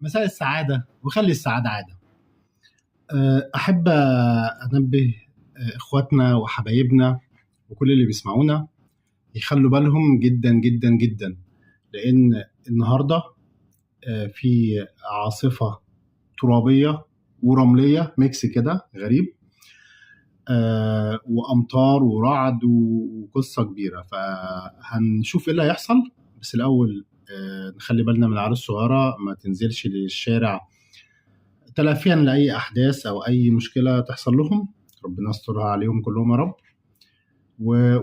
مساء السعادة وخلي السعادة عادة. أحب أنبه إخواتنا وحبايبنا وكل اللي بيسمعونا يخلوا بالهم جدا جدا جدا، لأن النهاردة في عاصفة ترابية ورملية ميكس كده غريب، وأمطار ورعد وقصة كبيرة. فهنشوف إيه اللي هيحصل، بس الأول نخلي بالنا من العيال الصغيرة ما تنزلش للشارع تلافيا لأي أحداث أو أي مشكلة تحصل لهم. ربنا يسترها عليهم كلهم يا رب.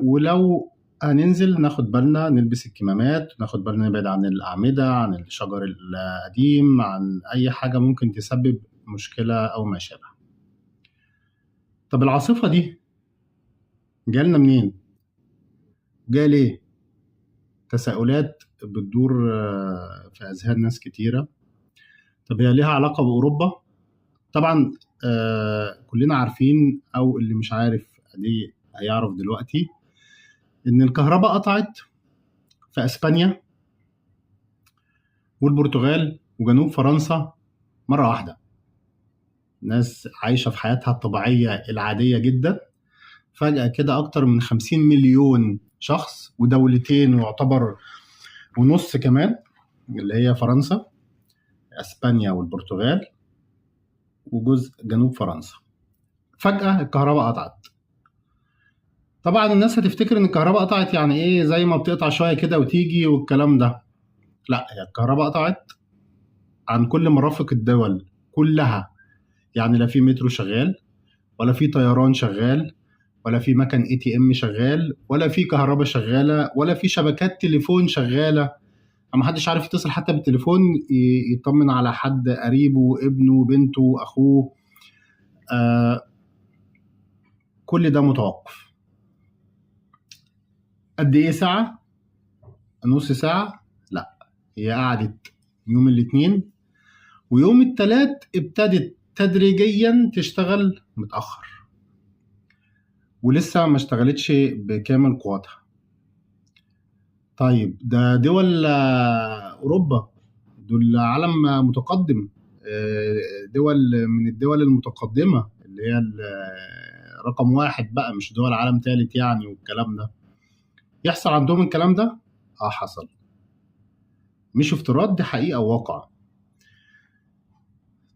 ولو هننزل ناخد بالنا نلبس الكمامات، ناخد بالنا نبعد عن الأعمدة، عن الشجر القديم، عن أي حاجة ممكن تسبب مشكلة أو ما شابه. طب العاصفة دي جالنا منين؟ جاء ليه؟ تساؤلات بتدور في أذهان ناس كتيرة. طب هي ليها علاقة بأوروبا؟ طبعا كلنا عارفين، أو اللي مش عارف دي هيعرف دلوقتي، إن الكهرباء قطعت في أسبانيا والبرتغال وجنوب فرنسا مرة واحدة. ناس عايشة في حياتها الطبيعية العادية جدا، فجأة كده أكتر من 50 مليون شخص ودولتين ويعتبر ونص كمان، اللي هي فرنسا، أسبانيا والبرتغال وجزء جنوب فرنسا، فجأة الكهرباء قطعت. طبعا الناس هتفتكر ان الكهرباء قطعت يعني ايه، زي ما بتقطع شوية كده وتيجي والكلام ده. لا، هي الكهرباء قطعت عن كل مرافق الدول كلها. يعني لا في مترو شغال، ولا في طيران شغال، ولا في مكان ATM شغال، ولا في كهرباء شغالة، ولا في شبكات تليفون شغالة. ما حدش عارف يتصل حتى بالتليفون يطمن على حد قريبه، ابنه، بنته، أخوه. كل ده متوقف. قد إيه؟ ساعة؟ نص ساعة؟ لا، هي قعدت يوم الاثنين، ويوم الثلاث ابتدت تدريجيا تشتغل متأخر، ولسه ما اشتغلتش بكامل قوتها. طيب ده دول أوروبا، دول عالم متقدم، دول من الدول المتقدمة اللي هي رقم واحد بقى، مش دول عالم ثالث يعني والكلام ده. يحصل عندهم الكلام ده؟ حصل، مش افتراض، دي حقيقة وواقع.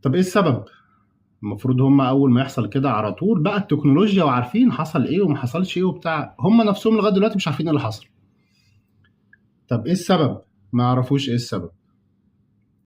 طب ايه السبب؟ المفروض هم اول ما يحصل كده على طول بقى التكنولوجيا وعارفين حصل ايه وما حصلش ايه وبتاع. هم نفسهم لغايه دلوقتي مش عارفين ايه اللي حصل. طب ايه السبب؟ ما يعرفوش ايه السبب.